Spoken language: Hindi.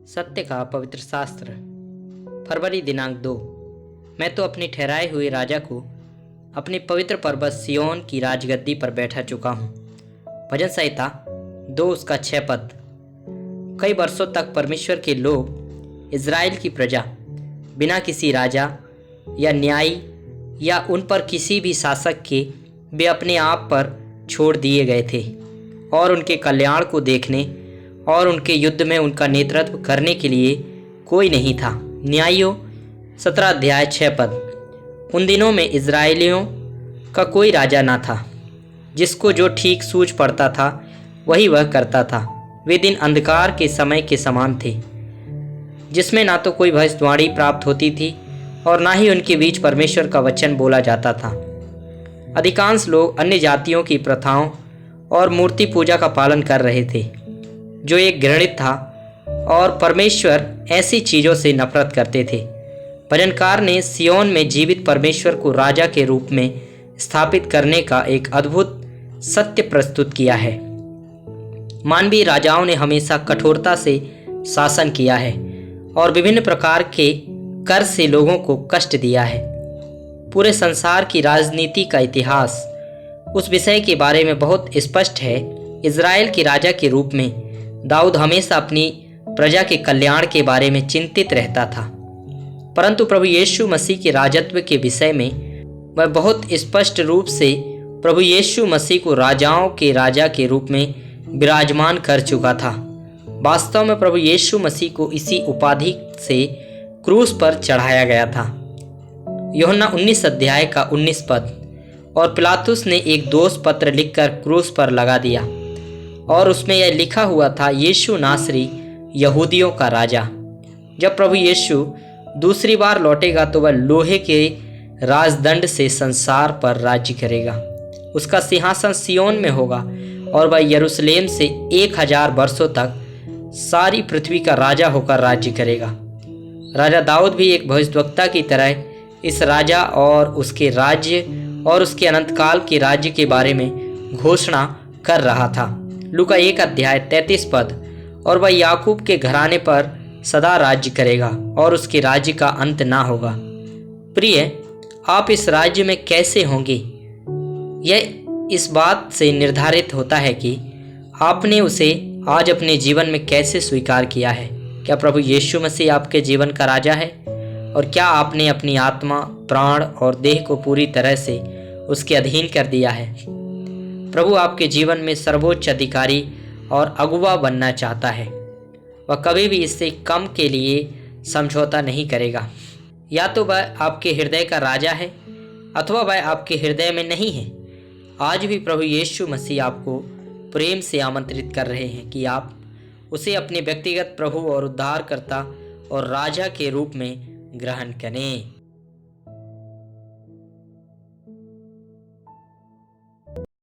सत्य का पवित्र शास्त्र। फरवरी दिनांक 2। मैं तो अपने ठहराए हुए राजा को अपने पवित्र पर्वत सिय्योन की राजगद्दी पर बैठा चुका हूँ। भजन संहिता 2 उसका 6 पद। कई वर्षों तक परमेश्वर के लोग, इज़राइल की प्रजा, बिना किसी राजा या न्यायी या उन पर किसी भी शासक के वे अपने आप पर छोड़ दिए गए थे और उनके कल्याण को देखने और उनके युद्ध में उनका नेतृत्व करने के लिए कोई नहीं था। न्यायियों 17 अध्याय 6 पद। उन दिनों में इज़राइलियों का कोई राजा ना था। जिसको जो ठीक सूझ पड़ता था वही वह करता था। वे दिन अंधकार के समय के समान थे, जिसमें ना तो कोई भविष्यवाणी प्राप्त होती थी और ना ही उनके बीच परमेश्वर का वचन बोला जाता था। अधिकांश लोग अन्य जातियों की प्रथाओं और मूर्ति पूजा का पालन कर रहे थे, जो एक घृणित था, और परमेश्वर ऐसी चीज़ों से नफरत करते थे। भजनकार ने सिय्योन में जीवित परमेश्वर को राजा के रूप में स्थापित करने का एक अद्भुत सत्य प्रस्तुत किया है। मानवीय राजाओं ने हमेशा कठोरता से शासन किया है और विभिन्न प्रकार के कर से लोगों को कष्ट दिया है। पूरे संसार की राजनीति का इतिहास उस विषय के बारे में बहुत स्पष्ट है। इज़राइल के राजा के रूप में दाऊद हमेशा अपनी प्रजा के कल्याण के बारे में चिंतित रहता था, परंतु प्रभु यीशु मसीह के राजत्व के विषय में वह बहुत स्पष्ट रूप से प्रभु यीशु मसीह को राजाओं के राजा के रूप में विराजमान कर चुका था। वास्तव में प्रभु यीशु मसीह को इसी उपाधि से क्रूस पर चढ़ाया गया था। यूहन्ना 19 अध्याय का 19 पद। और पिलातुस ने एक दोष पत्र लिखकर क्रूस पर लगा दिया और उसमें यह लिखा हुआ था, यीशु नासरी यहूदियों का राजा। जब प्रभु यीशु दूसरी बार लौटेगा तो वह लोहे के राजदंड से संसार पर राज्य करेगा। उसका सिंहासन सिय्योन में होगा और वह यरूशलेम से 1000 वर्षों तक सारी पृथ्वी का राजा होकर राज्य करेगा। राजा दाऊद भी एक भविष्यवक्ता की तरह इस राजा और उसके राज्य और उसके अनंतकाल के राज्य के बारे में घोषणा कर रहा था। लूका 1 अध्याय 33 पद। और वह याकूब के घराने पर सदा राज्य करेगा और उसके राज्य का अंत ना होगा। प्रिय, आप इस राज्य में कैसे होंगे, यह इस बात से निर्धारित होता है कि आपने उसे आज अपने जीवन में कैसे स्वीकार किया है। क्या प्रभु यीशु मसीह आपके जीवन का राजा है? और क्या आपने अपनी आत्मा, प्राण और देह को पूरी तरह से उसके अधीन कर दिया है? प्रभु आपके जीवन में सर्वोच्च अधिकारी और अगुवा बनना चाहता है। वह कभी भी इससे कम के लिए समझौता नहीं करेगा। या तो वह आपके हृदय का राजा है अथवा वह आपके हृदय में नहीं है। आज भी प्रभु यीशु मसीह आपको प्रेम से आमंत्रित कर रहे हैं कि आप उसे अपने व्यक्तिगत प्रभु और उद्धारकर्ता और राजा के रूप में ग्रहण करें।